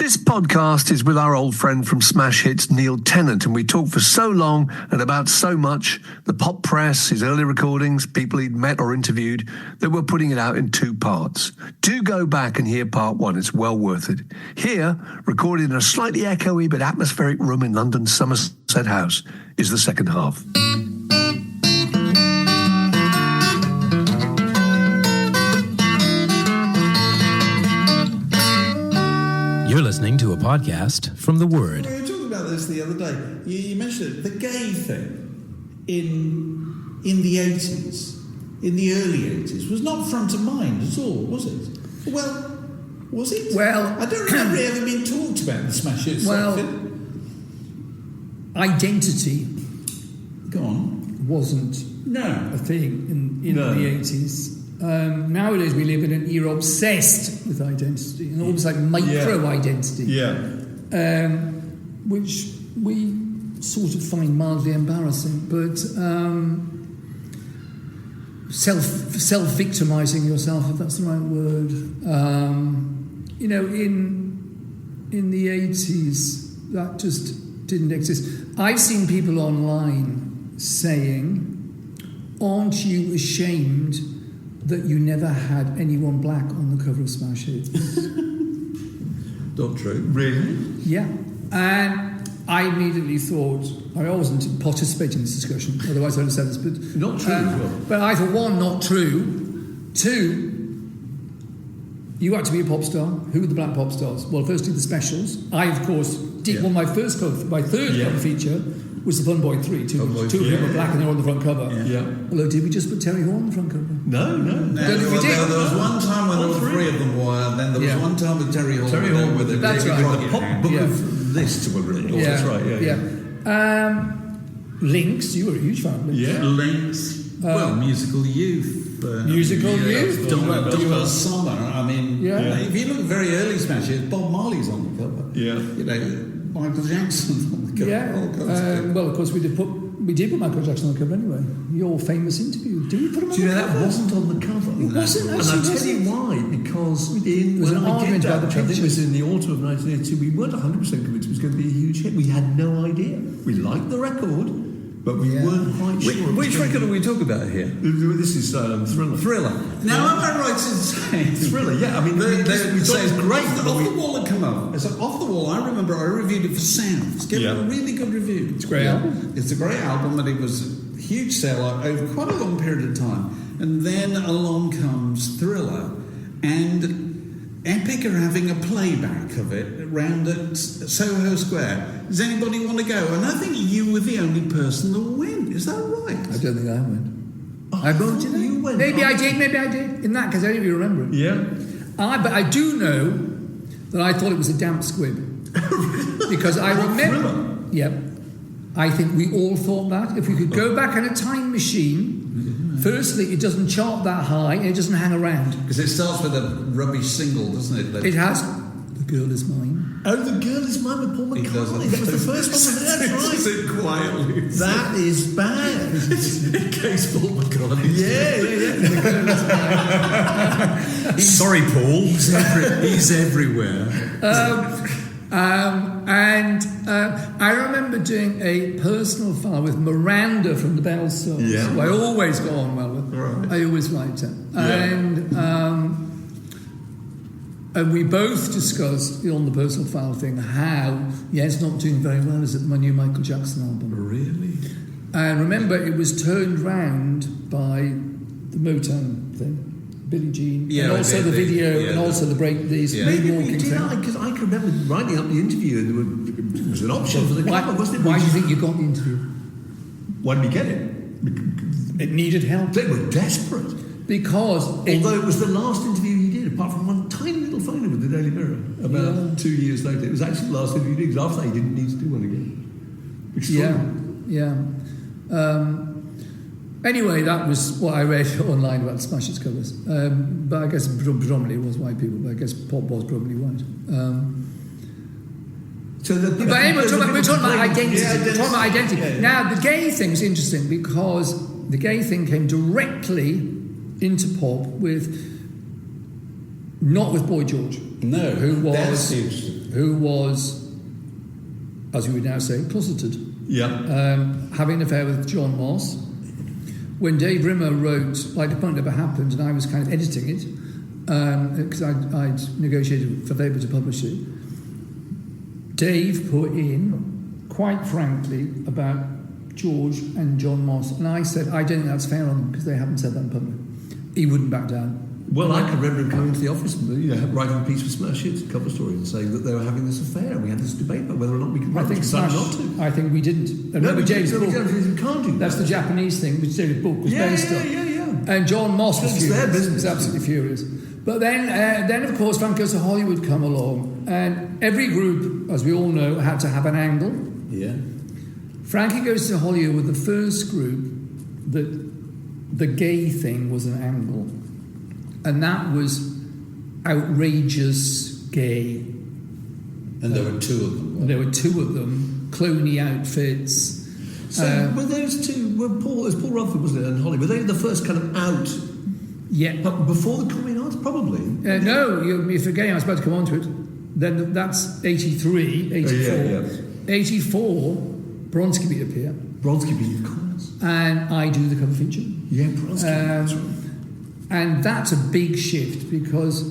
This podcast is with our old friend from Smash Hits, Neil Tennant, and we talked for so long and about so much, the pop press, his early recordings, people he'd met or interviewed, that we're putting it out in 2 parts. Do go back and hear part 1, it's well worth it. Here, recorded in a slightly echoey but atmospheric room in London's Somerset House, is the second half. You're listening to a podcast from The Word. We were talking about this the other day. You mentioned it. The gay thing in the 80s, in the early 80s, was not front of mind at all, was it? Well, was it? Well, I don't remember it ever being talked about in the Smash Hits. Well, identity. Go on. Wasn't a thing in the 80s. Nowadays we live in an era obsessed with identity and almost like micro-identity, which we sort of find mildly embarrassing, but self-victimizing yourself, if that's the right word. In the 80s, that just didn't exist. I've seen people online saying, aren't you ashamed that you never had anyone black on the cover of Smash Hits? Not true. Really? Yeah. And I immediately thought, I wasn't participating in this discussion, otherwise I would have said this, but... Not true as well. But I thought, 1, not true. 2, you had to be a pop star. Who were the black pop stars? Well, firstly, the Specials. I, of course, did my third cover feature was the Fun Boy 3. Two of them were black and they were on the front cover. Yeah. Although, did we just put Terry Hall on the front cover? No. There was one time when all 3 of them were, and then there was one time with Terry Hall. With it. That's right. The pop book of lists were written. Yeah. That's right, Links, you were a huge fan of Links. Yeah. Links. Musical Youth. Donna Summer. I mean, if you look very early Smash Hits, Bob Marley's on the cover. Yeah. Michael Jackson on the cover. Yeah. Well, of course, we did put Michael Jackson on the cover anyway. Your famous interview. Did we put him on the cover? That wasn't on the cover. It wasn't, and I'll tell you why. Because when I did that pictures in the autumn of 1982, we weren't 100% convinced it was going to be a huge hit. We had no idea. We liked the record, but we weren't quite sure. Which record are we talking about here? This is Thriller. Now, am I right in saying... Thriller, yeah. I mean, we thought it was great. Off the Wall had come up. It's Off the Wall, I remember I reviewed it for Sounds. Gave it a really good review. It's a great album. It's a great album, and it was a huge sell-out over quite a long period of time. And then along comes Thriller, and Epic are having a playback of it round at Soho Square. Does anybody want to go? And I think you were the only person that went. Is that right? I don't think I went. I voted you went. Maybe I did. In that case, I don't even remember it. Yeah. But I do know that I thought it was a damp squib. Because I remember... Thriller? Yep. I think we all thought that. If we could go back in a time machine, firstly, it doesn't chart that high and it doesn't hang around. Because it starts with a rubbish single, doesn't it? It has... The Girl Is Mine. Oh, The Girl Is Mine with Paul McCartney. That was the first one. That's right. Sit quietly. That is bad. In case Paul McCartney. Yeah. Sorry, Paul. He's everywhere. I remember doing a personal file with Miranda from the Bell Stars, who I always got on well with. Right. I always liked her. And we both discussed on the personal file thing how, it's not doing very well, is it, my new Michael Jackson album. Really? And remember, it was turned round by the Motown thing. Billie Jean, and also the video, and also the break, these moonwalking thing. Because I can remember writing up the interview, and it was an option for the cover, wasn't it? Why do you think you got the interview? Why did we get it? It needed help. They were desperate. Because... Although it was the last interview he did, apart from one tiny little photo with the Daily Mirror, about 2 years later. It was actually the last interview he did, because after that he didn't need to do one again. Anyway, that was what I read online about Smash Hits covers. But I guess predominantly it was white people, but I guess pop was probably white. But anyway, we're talking about identity. Now, the gay thing's interesting because the gay thing came directly into pop with... Not with Boy George. No, who was... That's huge. who was, as we would now say, closeted. Having an affair with John Moss. When Dave Rimmer wrote Like the Punk Never Happened, and I was kind of editing it, because I'd negotiated for Faber to publish it, Dave put in, quite frankly, about George and John Moss, and I said, I don't think that's fair on them because they haven't said that in public. He wouldn't back down. Well, I can remember him coming to the office and writing a piece for Smash Hits, a cover story, and saying that they were having this affair, and we had this debate about whether or not we could. I think Smash. Not to. I think we didn't. Remember James Book? Can't do that's the Japanese thing, which David Book was based on. And John Moss was furious. Their business. Was absolutely furious. But then of course Frank Goes to Hollywood come along, and every group, as we all know, had to have an angle. Yeah. Frankie Goes to Hollywood were the first group that the gay thing was an angle. And that was outrageous gay. And there were two of them. There were two of them, cloney outfits. So were those two, it was Paul Rutherford, wasn't it, and Holly, were they the first kind of out? Yeah. Before the coming out, probably? No, you're forgetting, I was about to come on to it. Then that's 83, 84. 84, Bronski Beat appear. Bronski Beat, of course. And I do the cover feature. Yeah, Bronski Beat, that's right. And that's a big shift because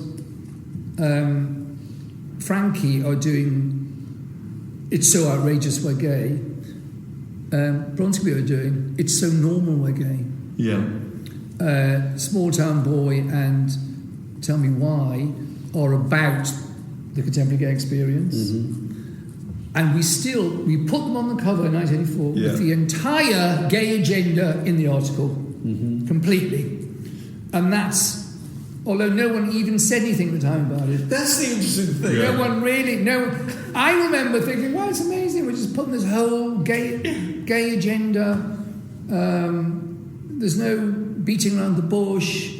Frankie are doing It's So Outrageous We're Gay. Bronski are doing It's So Normal We're Gay. Yeah. Small Town Boy and Tell Me Why are about the contemporary gay experience. Mm-hmm. And we put them on the cover in 1984 with the entire gay agenda in the article, completely. And that's, although no one even said anything at the time about it. That's the interesting thing. I remember thinking, well, it's amazing, we're just putting this whole gay agenda, there's no beating around the bush,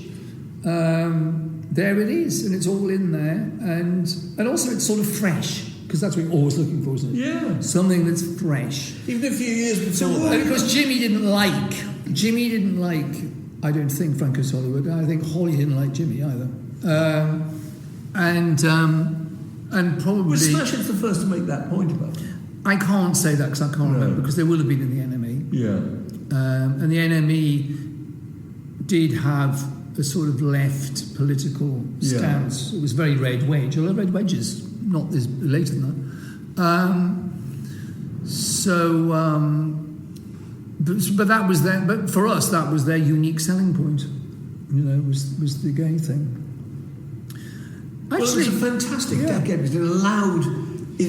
there it is, and it's all in there, and also it's sort of fresh, because that's what we're always looking for, isn't it? Yeah. Something that's fresh. Even a few years before. And because Jimmy didn't like, I don't think Frank Goes to Hollywood. I think Holly didn't like Jimmy either. And probably... Was Smash Hits the first to make that point about it? I can't say that because I can't remember, because they will have been in the NME. Yeah. And the NME did have a sort of left political stance. It was very red wedge, although red wedge is not this later than that. But that was their. But for us, that was their unique selling point. Was the gay thing. Actually, it was a fantastic decade because it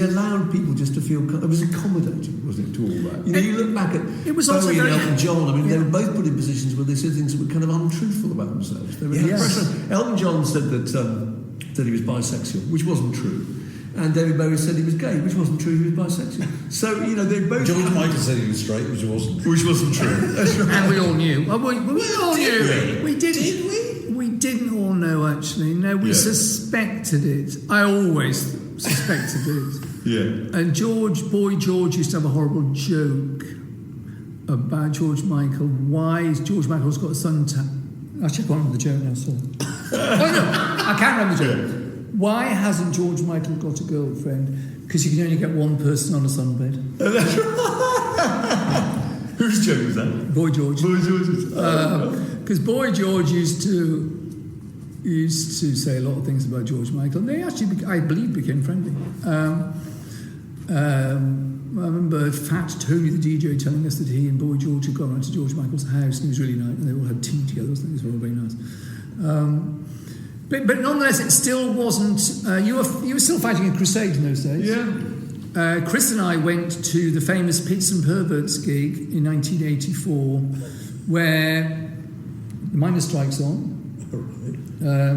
allowed people just to feel. It was accommodating, wasn't it, to all that? You look back at Bowie and Elton John. I mean, they were both put in positions where they said things that were kind of untruthful about themselves. They were Elton John said that he was bisexual, which wasn't true. And David Bowie said he was gay, which wasn't true, he was bisexual. So, they both... George Michael said he was straight, which wasn't true. Which wasn't true. And we all knew. We all knew. We didn't. Did we? We didn't all know, actually. No, we suspected it. I always suspected it. Yeah. And Boy George used to have a horrible joke about George Michael. Why is George Michael's got a suntan? Actually, I can't remember the joke now, sorry. I can't remember the joke. Why hasn't George Michael got a girlfriend? Because you can only get one person on a sunbed. Whose joke was that? Boy George. Boy George. Because Boy George used to say a lot of things about George Michael. And they actually, I believe, became friendly. I remember Fat Tony, the DJ, telling us that he and Boy George had gone around to George Michael's house, and it was really nice, and they all had tea together. I think it was all very nice. But nonetheless, it still wasn't. You were still fighting a crusade in those days. Yeah. Chris and I went to the famous Pits and Perverts gig in 1984, where the miners' strike's on.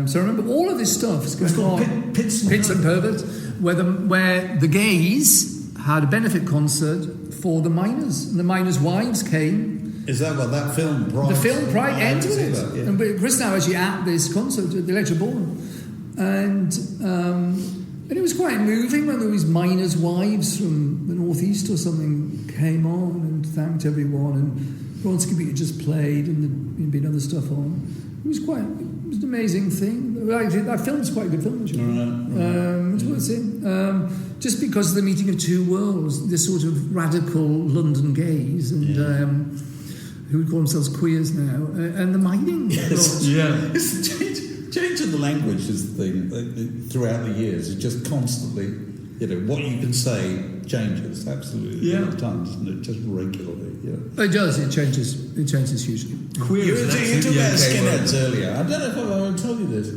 So I remember all of this stuff is going on. Pits and Perverts, where the gays had a benefit concert for the miners, and the miners' wives came. Is that what that film Pride? The film Pride ended it. That, yeah. And Chris and I were actually at this concert at the Electric Ballroom, and it was quite moving when these miners' wives from the northeast or something came on and thanked everyone, and Bronski Beat had just played, and there'd been other stuff on. It was an amazing thing. That film's quite a good film, actually. It's worth seeing. just because of the meeting of two worlds, this sort of radical London gays and who would call themselves queers now, and the mining. Yes. It's change of the language is the thing throughout the years. It's just constantly, what you can say changes absolutely all the time, doesn't it? Just regularly. It does. It changes. It changes hugely. You talked about skinheads earlier. I don't know if I told you this.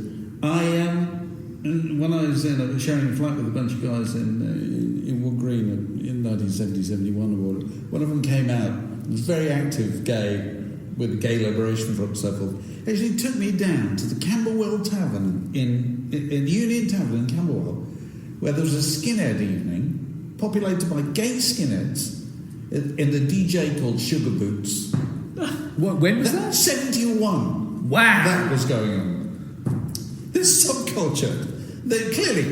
When I was sharing a flat with a bunch of guys in Wood Green in 1970, 71 or whatever, one of them came out. He was very active gay with the Gay Liberation Front and so forth. Actually, he took me down to the Camberwell Tavern in Union Tavern in Camberwell, where there was a skinhead evening populated by gay skinheads and a DJ called Sugar Boots. When was that? 71. Wow. That was going on. This subculture, that clearly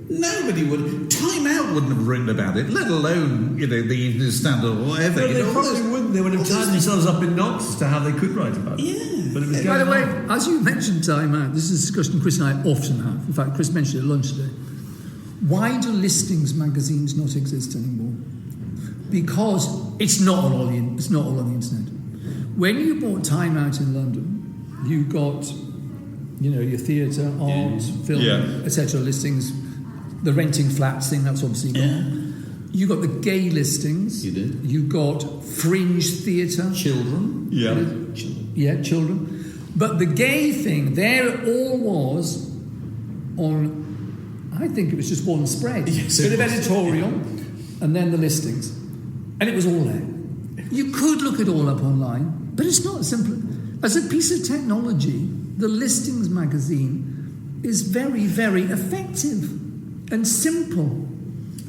nobody would. Time Out wouldn't have written about it, let alone the Evening Standard or whatever. No, they probably wouldn't. They would have tied themselves up in knots as to how they could write about it. Yeah. But it was By the way, as you mentioned Time Out, this is a discussion Chris and I often have. In fact, Chris mentioned it at lunch today. Why do listings magazines not exist anymore? Because it's not all on the internet. When you bought Time Out in London, you got your theatre, art, film, etc. listings. The renting flats thing, that's obviously gone. You got the gay listings. You did. You got fringe theatre. Children. Children. But the gay thing, there it all was on, I think it was just one spread. Yes, bit of editorial, and then the listings. And it was all there. You could look it all up online, but it's not simple. As a piece of technology, the listings magazine is very, very effective and simple.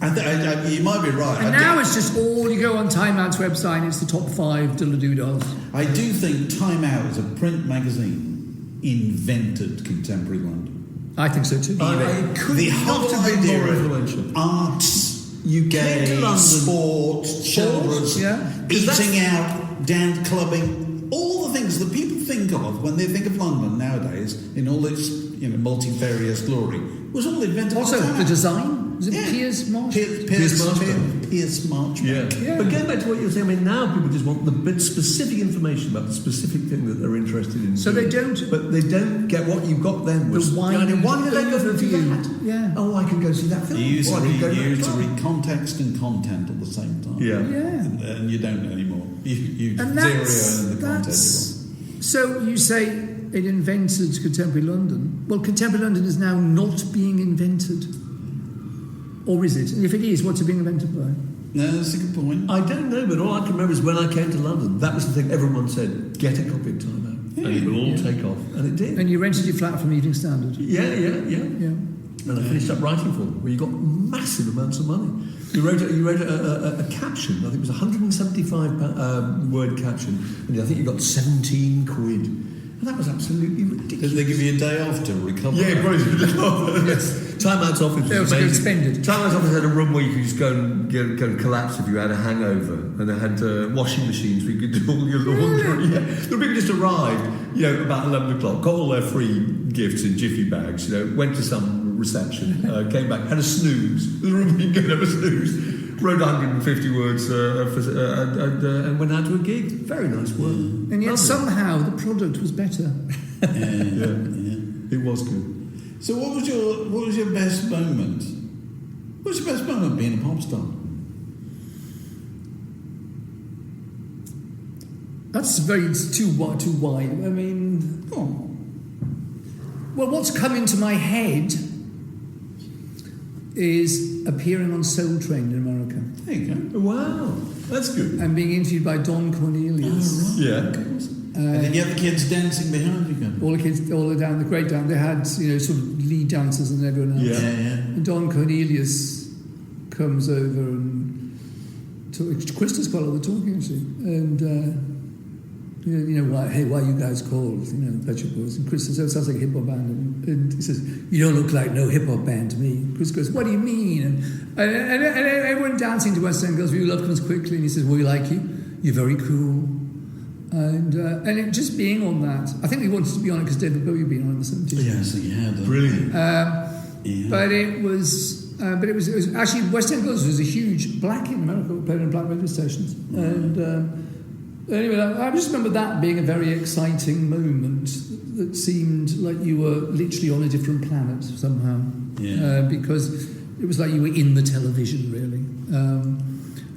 You might be right. And now it's just all, you go on Time Out's website and it's the top 5 diddle-doo-dolls. I do think Time Out as a print magazine invented contemporary London. I think so too. The whole idea more of influential. Arts, UK, sport, children's, eating out, dance clubbing, all the things that people think of when they think of London nowadays in all its multifarious glory was all invented. Also, the design was it Piers Marchbank? Piers Marchbank. Yeah. But going back to what you were saying, now people just want the bit specific information about the specific thing that they're interested in. So they don't. But they don't get what you got then. Was the wide why did they go to that? Yeah. Oh, I can go see that film. You used to read context and content at the same time. Yeah. And you don't anymore. You zero in the content. So you say it invented contemporary London. Well, contemporary London is now not being invented. Or is it? And if it is, what's it being invented by? No, that's a good point. I don't know, but all I can remember is when I came to London, that was the thing everyone said, get a copy of Time Out, and it will all take off. And it did. And you rented your flat from Evening Standard. Yeah. And I finished up writing for them, where you got massive amounts of money. You wrote a caption, I think it was a 175 word caption, and I think you got 17 quid. And that was absolutely ridiculous. Did they give you a day off to recover? Yeah, probably. Yes. Time Out's office was amazing. Time Out's office had a room where you could just go and collapse if you had a hangover, and they had washing machines where you could do all your laundry. Yeah. The people just arrived, about 11 o'clock, got all their free gifts in jiffy bags, went to some reception, came back, had a snooze. The room you could have a snooze. Wrote 150 words and went out to a gig. Very nice work. And yet somehow the product was better. It was good. So what was your best moment? What's your best moment being a pop star? It's too wide. I mean, well, what's come into my head is appearing on Soul Train in America. There you go. Wow, that's good. And being interviewed by Don Cornelius. Oh, right. Yeah. And then you have the kids dancing behind you. All the kids, all the down the great down. They had sort of lead dancers and everyone else. Yeah. And Don Cornelius comes over and Chris does quite a lot of the talking actually. And why you guys called? Pet Shop Boys. And Chris says, it sounds like a hip hop band. And he says, you don't look like no hip hop band to me. And Chris goes, what do you mean? And everyone dancing to West End Girls, we love comes quickly. And he says, we like you. You're very cool. And it just being on that, I think we wanted to be on it because David Bowie had been on it in the 70s. Yes, he had. Brilliant. But it was but it was actually West End Girls was a huge black in America, played on black radio stations, and anyway, I just remember that being a very exciting moment that seemed like you were literally on a different planet somehow, because it was like you were in the television, really.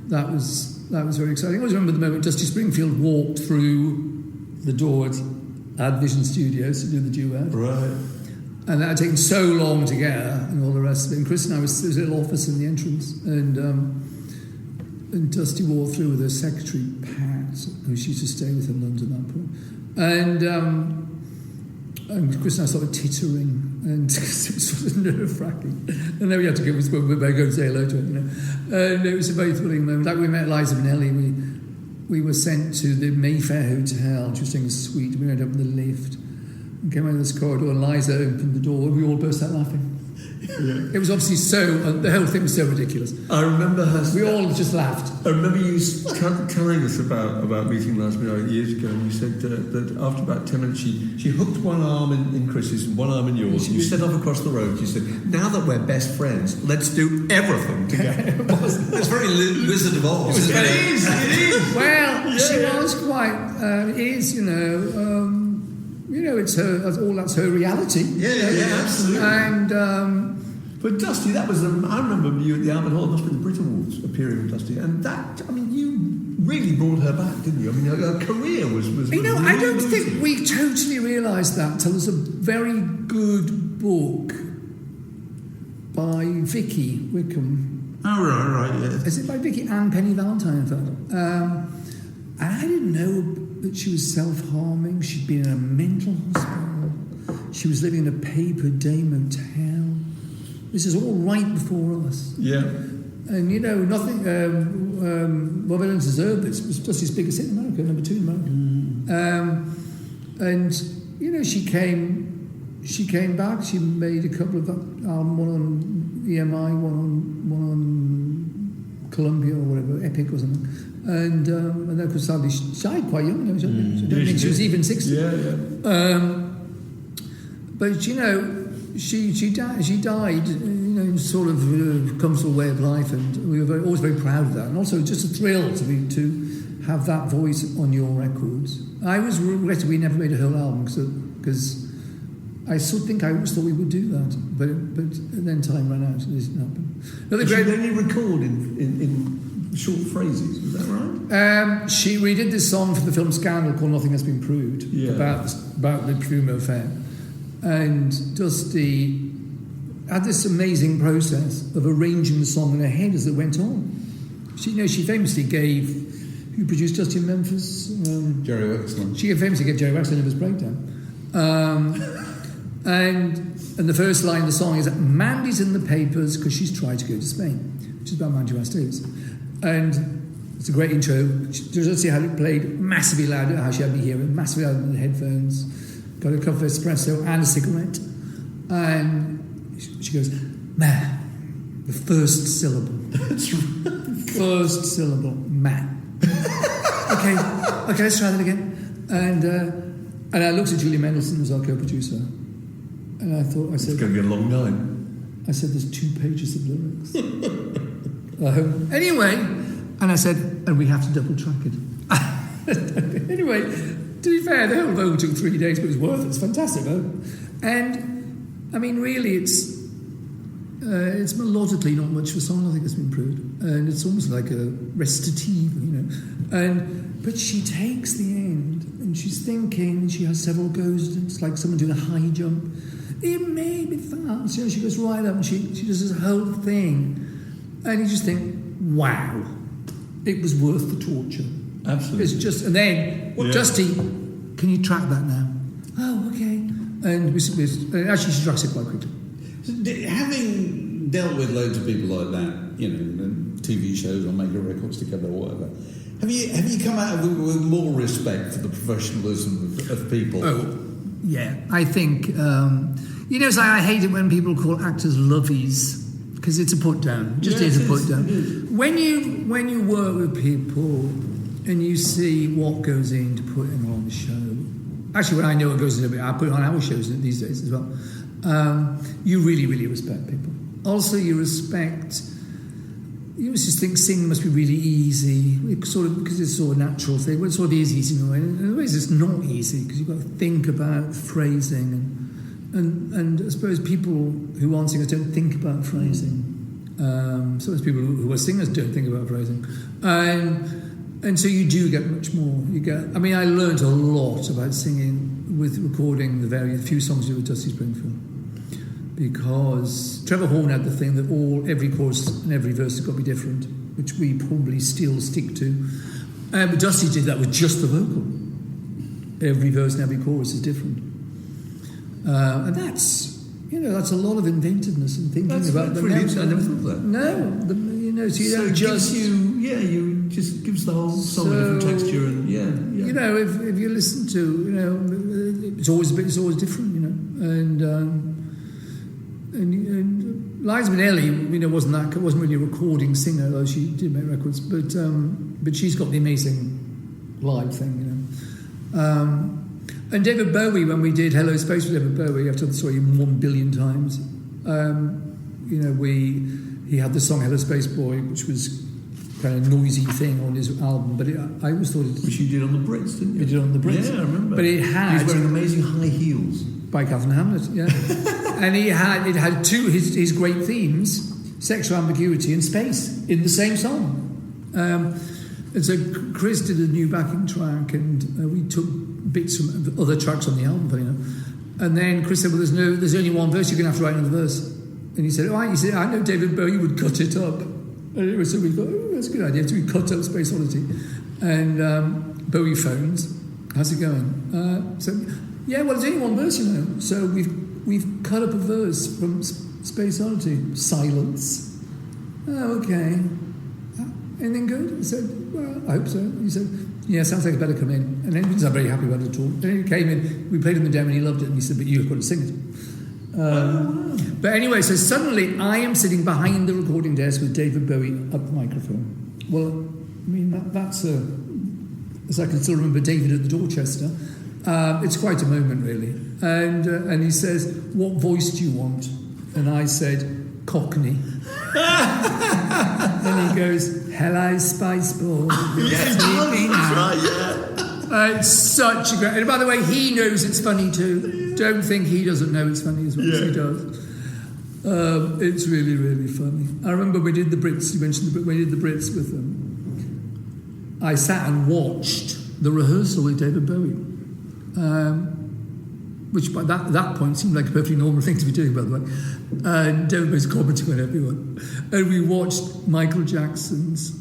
That was very exciting. I always remember the moment Dusty Springfield walked through the door at Activism Studios to do the duet. Right. And that had taken so long to get and all the rest of it. And Chris and I there was a little office in the entrance, and Dusty walked through with her secretary, Pat, who she used to stay with in London at that point. And Chris and I started tittering, and it was sort of nerve-wracking. And then we had to go and say hello to her, And it was a very thrilling moment. Like we met Liza Minnelli, we were sent to the Mayfair Hotel. She was staying in a suite. We went up in the lift and came out of this corridor, and Liza opened the door, and we all burst out laughing. Yeah. It was obviously the whole thing was so ridiculous. I remember her. We all just laughed. I remember you telling us about meeting Liza Minnelli years ago, and you said that after about 10 minutes, she hooked one arm in Chris's and one arm in yours. And you set off across the road. You said, "Now that we're best friends, let's do everything together." It's very Wizard of Oz. It is. Well, she was quite. It is, it's her. That's her reality. Yeah, absolutely. And but Dusty, that was. I remember you at the Albert Hall. It must have been the Brit Awards appearing with Dusty, and that. I mean, you really brought her back, didn't you? I mean, her career was. I don't think we totally realised that till there's a very good book by Vicky Wickham. Oh right, yeah. Is it by Vicky and Penny Valentine? In fact, and I didn't know that she was self-harming. She'd been in a mental hospital. She was living in a pay-per-day motel. This is all right before us. Yeah. And, nothing... Bob Dylan deserved this. It was just his biggest hit in America, number 2 in America. And, she came back. She made a couple of albums, one on EMI, one on Columbia or whatever, Epic or something. And then, of course, sadly, she died quite young. I don't think she was even 60. Yeah. But she died. Sort of comfortable way of life, and we were always very proud of that. And also, just a thrill to have that voice on your records. I was regretted we never made a whole album because I always thought we would do that, but then time ran out and it didn't happen. Did you only record in short phrases, is that right? We did this song for the film Scandal called Nothing Has Been Proved, about the Profumo affair. And Dusty had this amazing process of arranging the song in her head as it went on. She famously gave, who produced Dusty in Memphis? Jerry Wexler. She famously gave Jerry Wexler his breakdown. And the first line of the song is that Mandy's in the papers because she's tried to go to Spain, which is about Mandy West is. And it's a great intro. Just see how it played massively loud, how she had me hearing, massively loud in the headphones. Got a cup of espresso and a cigarette. And she goes, man, the first syllable. That's right. First syllable, man. Okay, let's try that again. And I looked at Julie Mendelson, who's our co-producer, and I said, it's going to be a long night. I said, there's 2 pages of lyrics. Anyway, and I said, and we have to double track it. Anyway, to be fair, the whole vocal took 3 days, but it was worth it. It's fantastic, though. And I mean, really, it's melodically not much of a song. I think it's been proved, and it's almost like a recitative, But she takes the end, and she's thinking. She has several goes. It's like someone doing a high jump. It may be fast. She goes right up, and she does this whole thing, and you just think, wow, it was worth the torture. Absolutely. It's just, and then, Dusty, can you track that now? Oh, okay. And actually, she tracks it quite quickly. So, having dealt with loads of people like that, TV shows or making records together or whatever, have you come out with more respect for the professionalism of people? Oh, yeah. I think it's like I hate it when people call actors lovies because it's a put down. It just is a put down. When you work with people and you see what goes in to put them on the show. Actually, when I know what goes into it, I put it on our shows these days as well. You really, really respect people. Also, you respect. You just think singing must be really easy, because it's sort of a natural thing. Well, it's sort of easy in a way. In ways, it's not easy because you've got to think about phrasing, and I suppose people who aren't singers don't think about phrasing. Sometimes people who are singers don't think about phrasing, and so you do get much more. I mean, I learned a lot about singing with recording the few songs with Dusty Springfield. Because Trevor Horn had the thing that every chorus and every verse has got to be different, which we probably still stick to. But Dusty did that with just the vocal. Every verse and every chorus is different, and that's a lot of inventiveness and thinking about the brilliant. I never thought that. No, so you don't just you just gives the whole song a different texture, and if you listen to it's always different, and Liza Minnelli, wasn't really a recording singer, although she did make records, but she's got the amazing live thing, And David Bowie, when we did Hello Space with David Bowie, I've told the story 1 billion times. He had the song Hello Space Boy, which was kind of noisy thing on his album, but I always thought it... Which you did on the Brits, didn't you? We did on the Brits. Yeah, I remember. But it had... He was wearing amazing high heels. By Catherine Hamlet, yeah. And it had two his great themes, sexual ambiguity and space, in the same song. And so Chris did a new backing track, and we took bits from other tracks on the album, And then Chris said, well, there's only one verse, you're going to have to write another verse. And he said, all right. He said, I know David Bowie would cut it up. And so we thought, that's a good idea. So we cut up Space Oddity. And Bowie phones, how's it going? Yeah, well, there's only one verse, So we've cut up a verse from Space Oddity. Silence. Oh, okay. Anything good? I said, well, I hope so. He said, yeah, sounds like it's better come in. And then he was very happy about it at all. And then he came in, we played him the demo and he loved it. And he said, but you've got to sing it. But anyway, so suddenly I am sitting behind the recording desk with David Bowie at the microphone. Well, I mean, that's as I can still remember David at the Dorchester. It's quite a moment, really. And he says, what voice do you want? And I said, Cockney. And he goes, hello, Spice Ball. That's right, yeah. It's such a great... And by the way, he knows it's funny too. Don't think he doesn't know it's funny as well as he does. It's really, really funny. I remember we did the Brits. You mentioned we did the Brits with them. I sat and watched the rehearsal with David Bowie. Which by that point seemed like a perfectly normal thing to be doing, by the way. And David Bowie's commenting on everyone. And we watched Michael Jackson's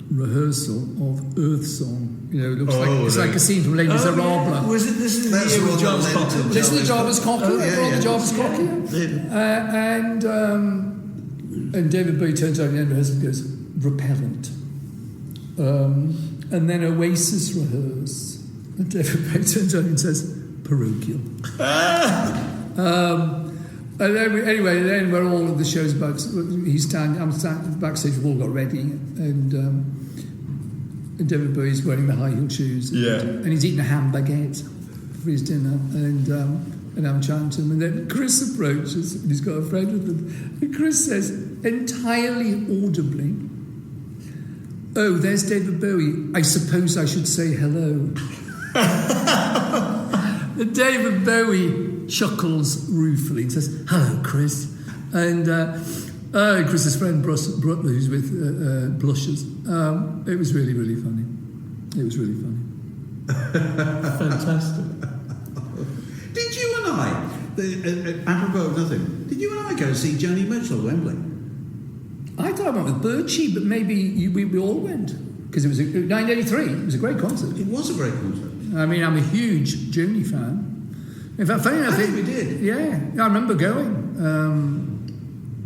rehearsal of Earth Song. It looks like a scene from Les Miserables. Was it? This is the year with Jarvis Cocker. This is the Jarvis Cocker. Jarvis Cocker. And David Bowie turns out at the end of the rehearsal and goes, repellent. And then Oasis rehearse. And David Bowie turns out and says, parochial. And then we're all at the show's about. I'm standing backstage. We've all got ready, and David Bowie's wearing the high heel shoes. And he's eating a ham baguette for his dinner, and I'm chatting to him. And then Chris approaches, and he's got a friend with him. And Chris says, entirely audibly, "Oh, there's David Bowie. I suppose I should say hello." And David Bowie chuckles ruefully and says, hello, Chris. And Chris's friend, who's with Blushes. It was really, really funny. It was really funny. Fantastic. Did you and I, apropos of nothing, did you and I go see Joni Mitchell at Wembley? I thought I went with Birchie, but maybe we all went. Because it was 1983. It was a great concert. It was a great concert. I mean, I'm a huge Joni fan. In fact, funny enough, I think we did. Yeah, I remember going.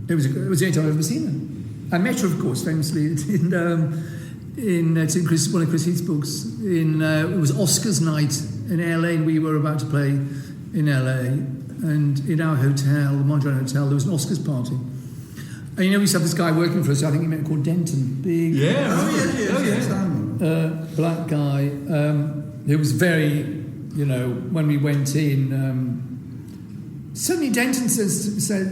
It was the only time I've ever seen her. I met her, of course, famously it's in one of Chris Heath's books. It was Oscars night in LA, and we were about to play in LA. And in our hotel, the Mondrian Hotel, there was an Oscars party. And we used to have this guy working for us. I think he met called Denton, big, black guy. It was very, when we went in, suddenly Denton said,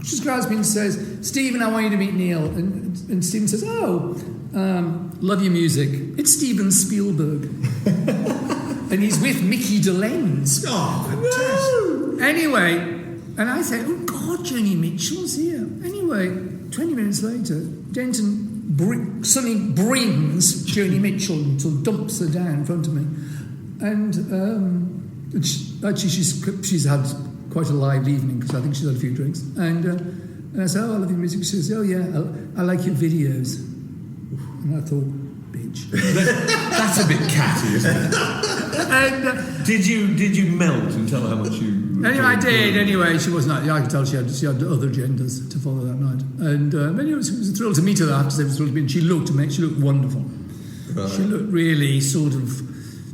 She describes me and says, Stephen, I want you to meet Neil. And Stephen says, love your music. It's Steven Spielberg. And he's with Mickey DeLenz. Oh, fantastic. Anyway, and I say, oh, God, Joni Mitchell's here. Anyway, 20 minutes later, Denton suddenly brings Joni Mitchell and sort of dumps her down in front of me. And actually, she's had quite a live evening because I think she's had a few drinks. And I said, I love your music. She says, oh, yeah, I like your videos. And I thought, bitch. That's a bit catty, isn't it? And, did you melt and tell her how much you... Anyway, I did. Anyway, she wasn't... I could tell she had other agendas to follow that night. And anyway, it was a thrill to meet her. I have to say it was a thrill to meet her. She looked wonderful. Right. She looked really sort of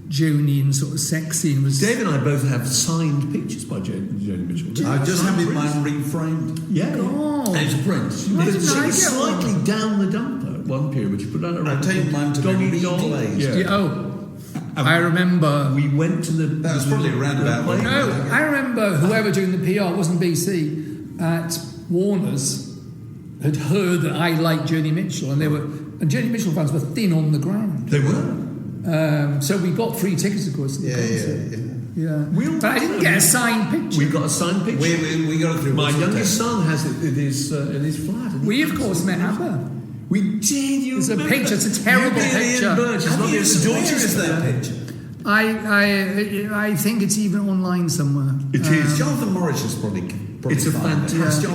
Joni and sort of sexy. And was... Dave and I both have signed pictures by Joni Mitchell. I just had mine reframed. Yeah. God. And it's a print. She was slightly down the dumper at one period, but she put out a... I take mine to be reglazed. Yeah. I remember... We went to the... That was probably around about... No, I remember whoever doing the PR, it wasn't BC, at Warner's had heard that I liked Joni Mitchell, and Joni Mitchell fans were thin on the ground. They were. So we got free tickets, of course, to the concert. Yeah. But I didn't get a signed picture. We got a signed picture. We got it through. My youngest son has it in his flat. We, of course, met ABBA. We did. It's a picture. It's a terrible picture. Have you squeezed that picture? I think it's even online somewhere. It is. Jonathan Morris is probably it's a fantastic.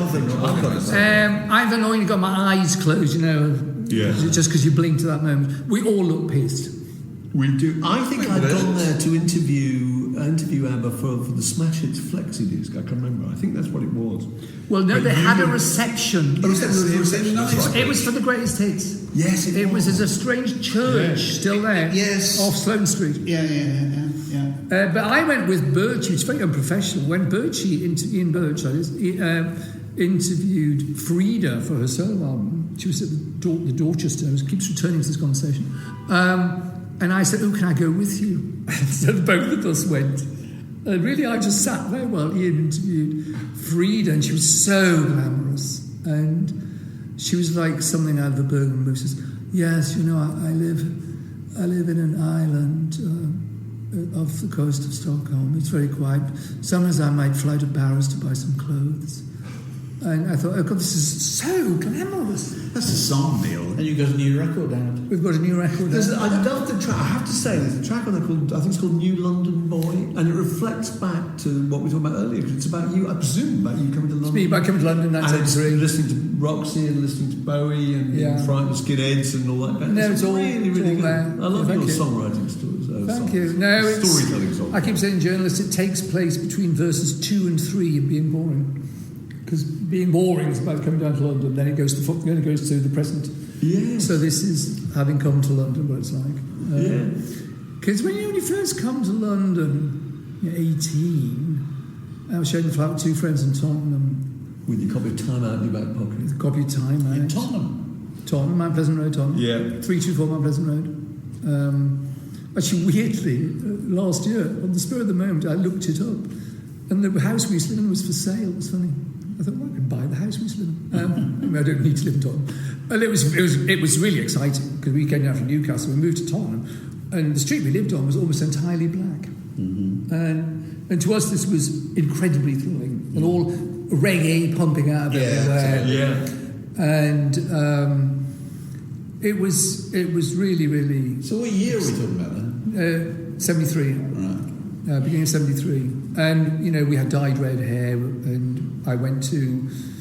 I've annoyingly got my eyes closed, just because you blinked at that moment. We all look pissed. We do. I think I'd gone there to interview ABBA for the Smash Hits flexi disc. I can remember. I think that's what it was. Well, no, they had a reception. It was for the greatest hits. Yes, it was. There's a strange church still there. Yes. Off Sloane Street. Yeah. But I went with Birchie. It's very unprofessional. When Ian Birch, that is, interviewed Frida for her solo album, she was at the Dorchester. I keeps returning to this conversation. And I said, can I go with you? So both of us went. And really, I just sat there while Ian interviewed Frida, and she was so glamorous. And she was like something out of a Bergman movie. She says, yes, I live in an island off the coast of Stockholm. It's very quiet. Sometimes I might fly to Paris to buy some clothes. And I thought, oh God, this is so glamorous. That's a song, Neil. And you've got a new record out. We've got a new record out. I love the track. I have to say, there's a track on there called, I think it's called New London Boy, and it reflects back to what we were talking about earlier, because it's about you, I presume, about you coming to London. It's me about coming to London in 1983. Listening to Roxy and listening to Bowie and being frightened of skinheads and all that. No, it's all really, really good. there. I love your songwriting stories. Thank you. No, it's storytelling songs. I keep saying journalist, it takes place between verses 2 and 3 and being boring. Because being boring is about coming down to London, then it goes to the present. Yeah. So this is having come to London, what it's like. Because when you first come to London, you're 18, I was showing the flat with two friends in Tottenham. With your copy of Time Out in your back pocket. With a copy of Time Out. In Tottenham, Mount Pleasant Road, Tottenham. Yeah. 324 Mount Pleasant Road. Actually, weirdly, last year, on the spur of the moment, I looked it up, and the house we used to live in was for sale. It was funny. I thought, well, I can buy the house we used to live in. I don't need to live in Tottenham. And it was really exciting, because we came down from Newcastle, we moved to Tottenham, and the street we lived on was almost entirely black. Mm-hmm. And to us, this was incredibly thrilling, and all reggae pumping out of everywhere. Yeah. And it was really, really... So what year are we talking about then? 73. Right. Beginning of 73. And, we had dyed red hair, and I went to...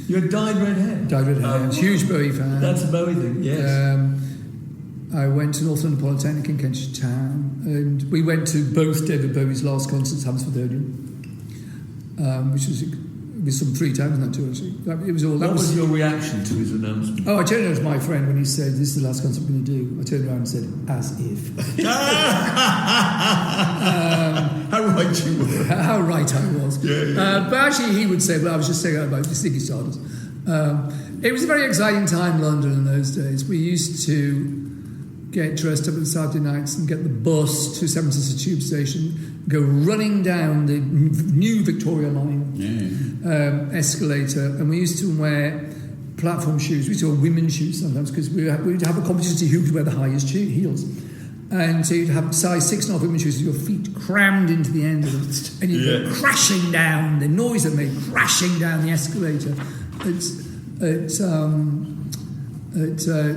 You had dyed red hair? Dyed red hair. I was a huge Bowie fan. That's a Bowie thing, yes. I went to North London Polytechnic in Kentish Town, and we went to both David Bowie's last concerts, Hammersmith Odeon, which was some 3 times on that tour, actually. It was all... What was your reaction to his announcement? Oh, I turned around to my friend when he said, this is the last concert I'm going to do. I turned around and said, as if. How right you were. How right I was. Yeah. But actually, he would say, well, I was just saying about the Ziggy Stardust. It was a very exciting time in London in those days. We used to get dressed up on Saturday nights and get the bus to Seven Sisters Tube Station, go running down the new Victoria Line escalator, and we used to wear platform shoes. We used to wear women's shoes sometimes because we'd have a competition to see who could wear the highest heels. And so you'd have size 6.5 women's shoes with your feet crammed into the end of them, and you'd go crashing down, the noise it made, crashing down the escalator at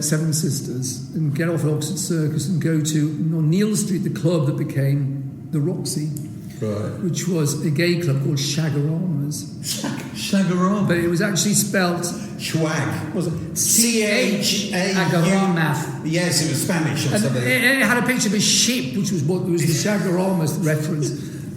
Seven Sisters, and get off at Oxford Circus and go to on Neal Street, the club that became the Roxy, which was a gay club called Shagaramas. Shagaramas. But it was actually spelt Schwag. Was it? C-H-A-U. Yes, it was Spanish or something. It had a picture of a ship, which was what was the Shagaramas reference.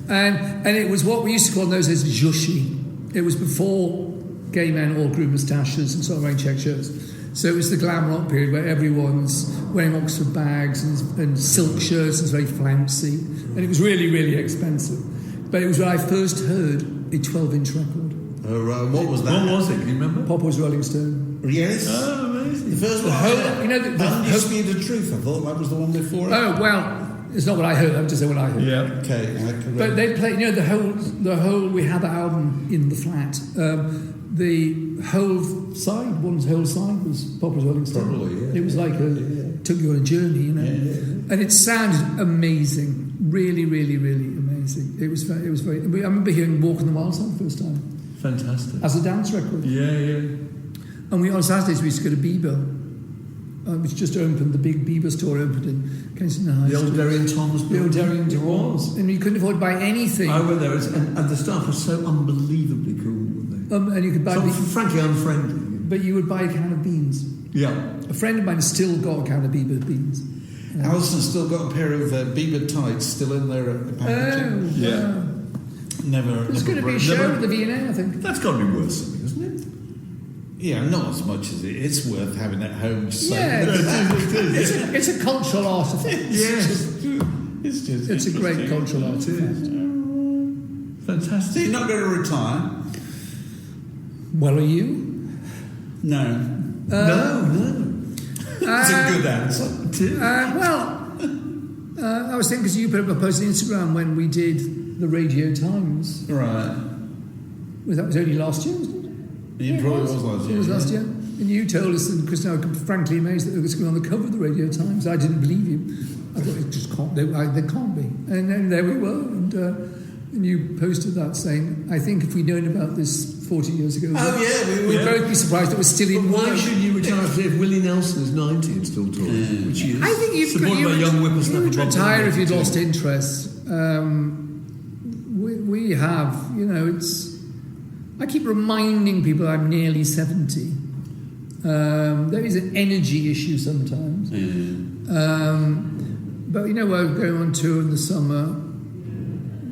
And it was what we used to call in those days Jushi. It was before gay men all grew moustaches and sort of wearing check shirts. So it was the glam rock period where everyone's wearing Oxford bags and silk shirts and it's very flouncy. And it was really, really expensive. But it was when I first heard a 12-inch record. What was that? What was it? Can you remember? Papa's Rolling Stone. Yes. Oh, amazing. The first one. The Undisputed Truth. I thought that was the one before it. Oh, well, it's not what I heard. I'm just saying what I heard. Yeah. Okay. But they played, the whole, we had the album in the flat. The whole side was Papa's Rolling Stone. Probably, yeah. It was like took you on a journey, you know. Yeah. And it sounded amazing. Really, really, really amazing. It was very, I remember hearing Walk on the Wild Side the first time. Fantastic. As a dance record. Yeah. And on Saturdays we used to go to Bieber, which just opened, the big Bieber store opened in Kensington High The Street. old Derry and Thomas. The old Derry and Thomas. Was. And you couldn't afford to buy anything. I went there, and the staff was so unbelievably cool, weren't they? And you could buy... frankly unfriendly. But you would buy a can of beans. Yeah. A friend of mine has still got a can of Bieber beans. Alison's still got a pair of Bieber tights still in there at the packaging. Oh, Yeah. wow. Never. There's going to be a show at the V&A, I think. That's got to be worth something, isn't it? Yeah, not as much as it's worth having at home. Yeah, it's a cultural artifact. Yes. It's a great cultural artifact. Fantastic. So you're not going to retire? Well, are you? No. No. It's a good answer. I was thinking because you put up a post on Instagram when we did the Radio Times. Right. Well, that was only last year, wasn't it? It probably was last year. It was last year. And you told us, and Chris and I were frankly amazed that it was going on the cover of the Radio Times. I didn't believe you. I thought it just can't. They can't be. And then there we were, and you posted that saying, "I think if we'd known about this 40 years ago, we'd both be surprised it was still in Why work." should you retire if Willie Nelson is 90 and still touring? Which he is. I think you would retire if you'd lost interest. We have, it's. I keep reminding people I'm nearly 70. There is an energy issue sometimes. But we're going on tour in the summer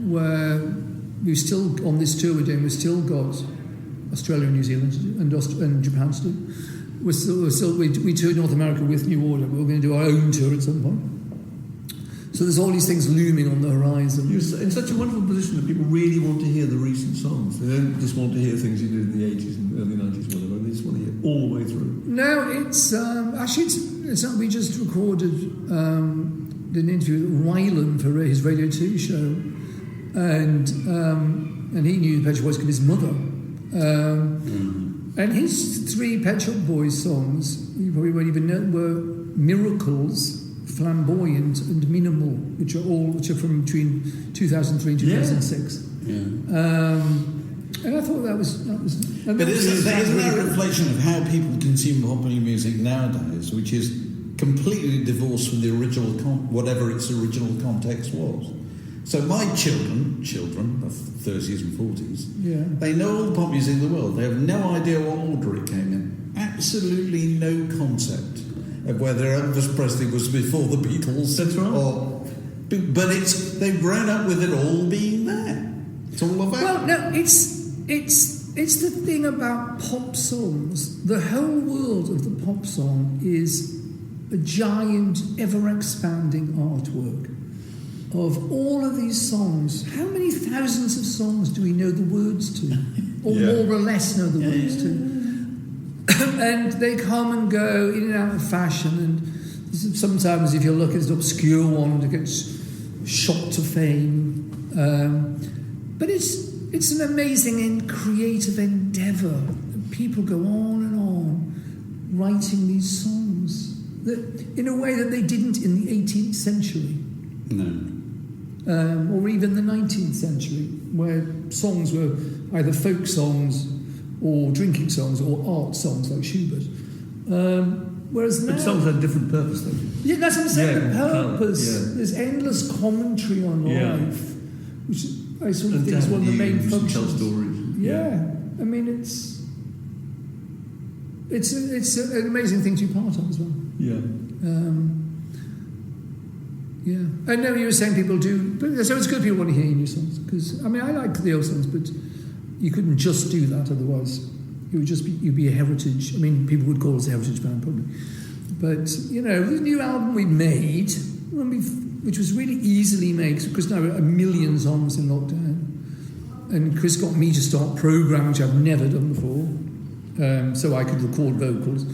where we've still, on this tour we're doing, we've still got Australia and New Zealand and Japan to do. We toured North America with New Order. We're going to do our own tour at some point. So there's all these things looming on the horizon. You're in such a wonderful position that people really want to hear the recent songs. They don't just want to hear things you did in the 80s and early 90s, whatever. They just want to hear all the way through. No, it's actually it's not. We just recorded an interview with Wylan for his Radio 2 show, and he knew the Pet Shop Boys because his mother. And his 3 Pet Shop Boys songs, you probably won't even know, were Miracles, Flamboyant, and Minimal, which are from between 2003 and 2006. Yeah. And I thought that was. But isn't that a reflection of how people consume popular music nowadays, which is completely divorced from the original, whatever its original context was? So my children of 30s and 40s, they know all the pop music in the world. They have no idea what order it came in. Absolutely no concept of whether Elvis Presley was before the Beatles. That's right. But they've grown up with it all being there. It's all about. Well, no, it's the thing about pop songs. The whole world of the pop song is a giant, ever-expanding artwork of all of these songs. How many thousands of songs do we know the words to? Or more or less know the words to? And they come and go in and out of fashion, and Sometimes, if you're lucky, it's an obscure one that gets shot to fame. But it's an amazing and creative endeavour. People go on and on writing these songs that, in a way that they didn't in the 18th century. No. Or even the 19th century, where songs were either folk songs or drinking songs or art songs like Schubert. Whereas now... But songs had a different purpose, though. Yeah, that's what I'm saying, the purpose. Yeah. There's endless commentary on life, which I sort of think is one of the main functions. Tell stories. Yeah. I mean, it's an amazing thing to be part of as well. Yeah. I know you were saying people do, but so it's good people want to hear your new songs, because I mean I like the old songs, but you couldn't just do that otherwise. You'd be a heritage. I mean, people would call us a heritage band probably, but the new album we made, which was really easily made, because now 1 million songs in lockdown, and Chris got me to start programming, which I've never done before, so I could record vocals.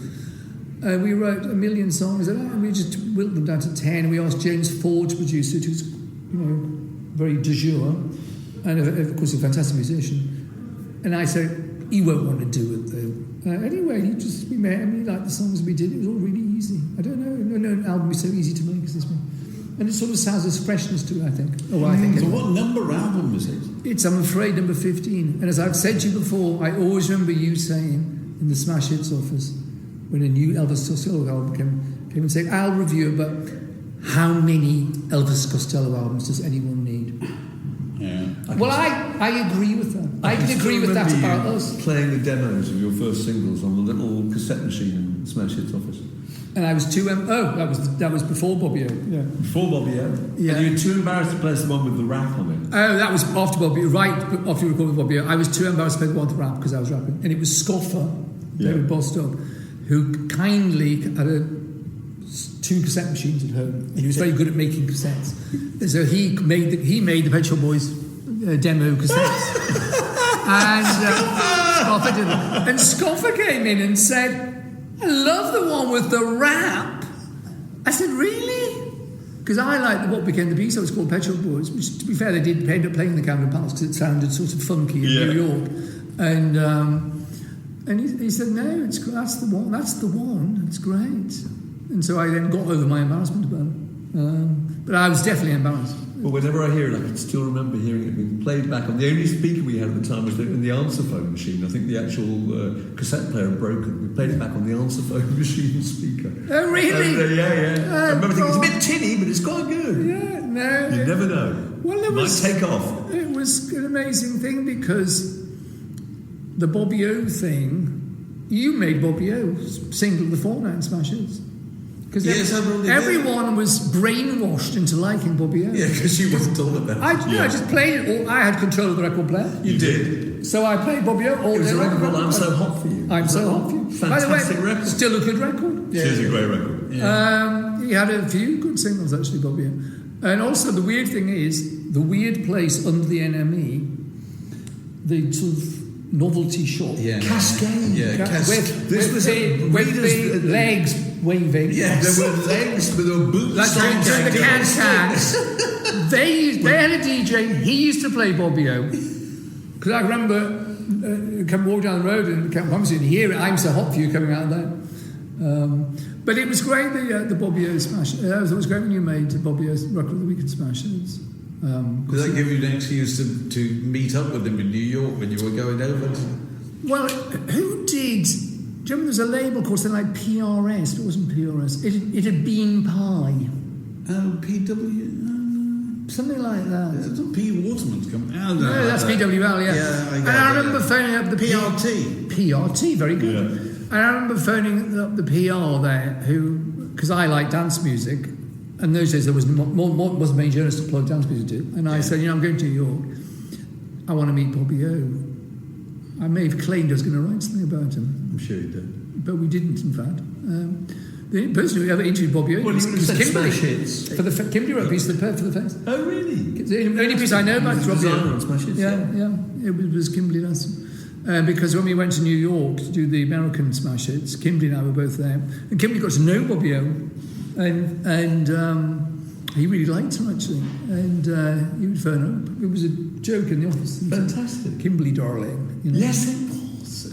We wrote 1 million songs, and we just whittled them down to 10. And we asked James Ford to produce it, who's very de jour, and of course a fantastic musician. And I said, he won't want to do it though. Anyway, we met and we liked the songs we did. It was all really easy. I don't know. No album is so easy to make as this one, and it sort of sounds as freshness to it. I think. So what number album is it? It's, I'm afraid, number 15. And as I've said to you before, I always remember you saying in the Smash Hits office, when a new Elvis Costello album came and said, I'll review it, but how many Elvis Costello albums does anyone need? Yeah. I agree with that. I can agree with that about us. Playing the demos of your first singles on the little cassette machine in Smash Hits office. And I was that was before Bobby O. Yeah. Before Bobby O? Yeah. And you were too embarrassed to play the one with the rap on it? Oh, that was after Bobby O. Right after we recorded with Bobby O. I was too embarrassed to play the one with the rap because I was rapping. And it was Scoffer, David Bostock, who kindly had 2 cassette machines at home, and he was very good at making cassettes. So he made the Pet Shop Boys demo cassettes, and Scoffer did it. And Scoffer came in and said, "I love the one with the rap." I said, "Really?" Because I liked what became the B, so it's called Pet Shop Boys, which, to be fair, they did end up playing the Camden Palace because it sounded sort of funky in New York, and he said, "No, that's the one. It's great." And so I then got over my embarrassment about it. But I was definitely embarrassed. Well, whenever I hear it, I can still remember hearing it being played back on. The only speaker we had at the time was in the answer phone machine. I think the actual cassette player had broken. We played it back on the answer phone machine speaker. Oh, really? Yeah. I remember thinking, it's a bit tinny, but it's quite good. Yeah, no. You never know. Well, it might take off. It was an amazing thing because the Bobby O thing, you made Bobby O single of the fortnight in Smash Hits. Because everyone was brainwashed into liking Bobby O. Yeah, because you wasn't told about it. I just played it all. I had control of the record player. You did. So I played Bobby O all day. It was a record called I'm So Hot For You. I'm So Hot For You. Fantastic record. Still a good record. Yeah. It is a great record. Yeah. He had a few good singles, actually, Bobby O. And also, the weird thing is, the weird place under the NME, the sort of novelty shop. Yeah. Cascade. Yeah, with the legs waving. Yes. There were legs with a boot. Like the cans. They had a DJ. He used to play Bobby O. Because I remember come walk down the road and hear it. I'm So Hot For You coming out of there. But it was great. The Bobby O Smash. It was great when you made the Bobby O Record of the Week and Smash. Did that give you an excuse to meet up with him in New York when you were going over? Well, who did? Do you remember there was a label called something like PRS, but it wasn't PRS. It had Bean Pie. Oh, PW? Something like that. It's P. Waterman's come out. No, that's PWL, yeah. Yeah, I remember phoning up the PRT. PRT, very good. Yeah. And I remember phoning up the PR there, because I like dance music, and those days there was wasn't many journalists to plug dance music to. And I said, I'm going to New York. I want to meet Bobby O. I may have claimed I was going to write something about him. I'm sure you did. But we didn't, in fact. The only person who ever interviewed Bobby O was Kimberly. Kimberly wrote a piece for the Face. Oh, really? The only piece I know about is Bobby O. Smash Hits. Yeah. It was Kimberly Nelson. Because when we went to New York to do the American Smash Hits, Kimberly and I were both there. And Kimberly got to know Bobby O. and he really liked her actually, and he would phone up. It was a joke in the office. Fantastic. Kimberly darling. You know? Yes, it was.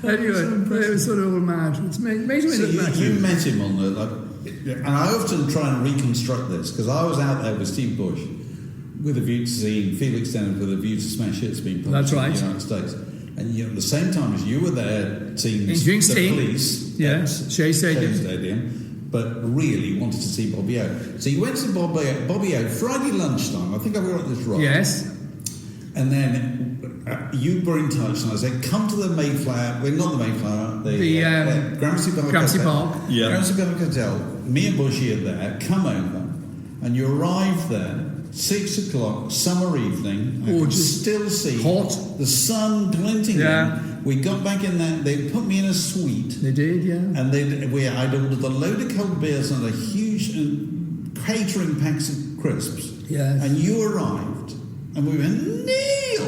Anyway, it was sort of all mad. It's made me look back. You met him on the... and I often try and reconstruct this, because I was out there with Steve Bush with a view to seeing Felix Tennant with a view to Smash Hits being published in the United States. And at the same time as you were there seeing the Police yes, Shea Stadium, but really wanted to see Bobby O. So you went to Bobby O Friday lunchtime. I think I've got this right. Yes. And then you were in touch, and I said, "Come to the Mayflower." Well, not the Mayflower. The Gramercy Park. Gramercy Park. Yeah. Gramercy Park Hotel. Me and Bushy are there. Come over, and you arrive there. 6 o'clock, summer evening. I could still see hot, the sun glinting. Yeah. In. We got back in there. They put me in a suite. They did, yeah. And I'd ordered a load of cold beers and a huge catering packs of crisps. Yes. And you arrived, and we went, Neil!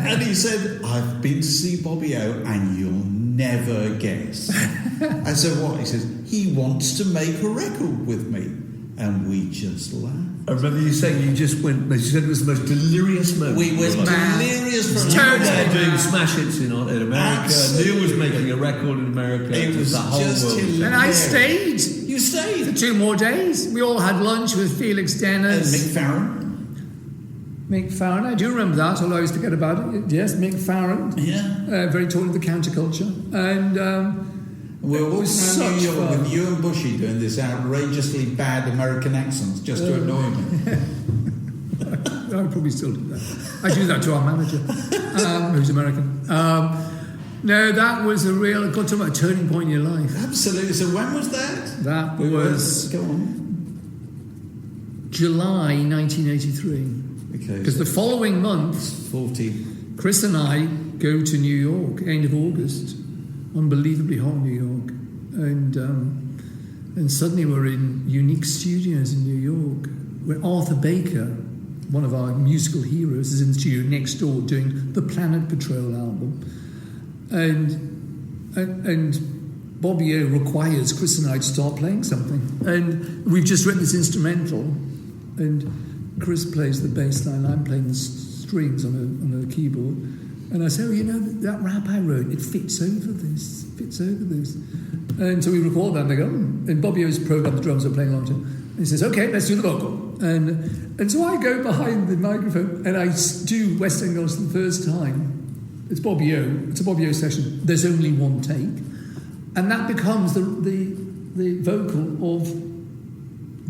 And he said, "I've been to see Bobby O, and you'll never guess." I said, "What?" He says, "He wants to make a record with me." And we just laughed. I remember you saying you just went. You said it was the most delirious moment. We were delirious for doing Smash Hits in America. Absolutely. Neil was making a record in America. It was the whole just world. hilarious. And I stayed. You stayed. For 2 more days. We all had lunch with Felix Tennant. And Mick Farron. Mick Farron, I do remember that, although I always forget about it. Yes, Mick Farron. Yeah. Very tall of the counterculture. And we were walking around New York fun. with you and Bushy doing this outrageously bad American accents just to annoy me. I would probably still do that. I do that to our manager, who's American. No, that was a real, got to a turning point in your life. Absolutely. So when was that? That was Go on. July 1983. Okay. Because the following month, 40. Chris and I go to New York, end of August. Unbelievably hot New York. And suddenly we're in Unique Studios in New York, where Arthur Baker, one of our musical heroes, is in the studio next door doing the Planet Patrol album. And Bobby O requires Chris and I to start playing something. And we've just written this instrumental, and Chris plays the bass line, I'm playing the strings on a keyboard. And I say, that rap I wrote, it fits over this. And so we record that, and they go, and Bobby O's programmed the drums, are playing along to him. And he says, okay, let's do the vocal. And so I go behind the microphone, and I do West End Girls for the first time. It's Bobby O. It's a Bobby O session. There's only one take. And that becomes the vocal of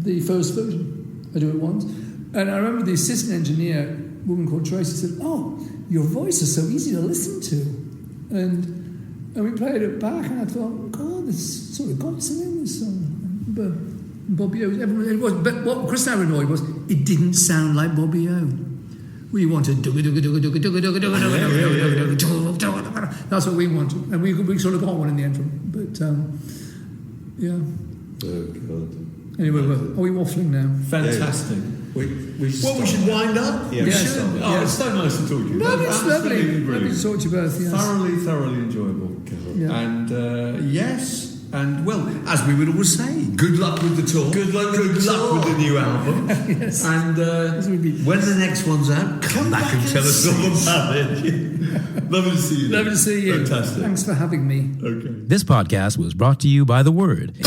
the first version. I do it once. And I remember the assistant engineer, a woman called Tracy, said, "Oh, your voice is so easy to listen to." And we played it back, and I thought, God, this sort of got something in this song. But Bobby O, it was. But what Chris and I were annoyed was, it didn't sound like Bobby O. We wanted that's what we wanted, and we sort of got one in the end from it. But yeah. Oh God. Anyway, are we waffling now? Fantastic. We should wind up. Yeah, It's so nice to talk to you. No, it's lovely. Brilliant. Lovely to talk to you both. Yes. Thoroughly enjoyable. Yeah. And yes. And, well, as we would always say, good luck with the tour. Good luck with the new album. Yes. And when the next one's out, come back and tell us all about it. Lovely to see you. Lovely to see you. Fantastic. Thanks for having me. Okay. This podcast was brought to you by The Word.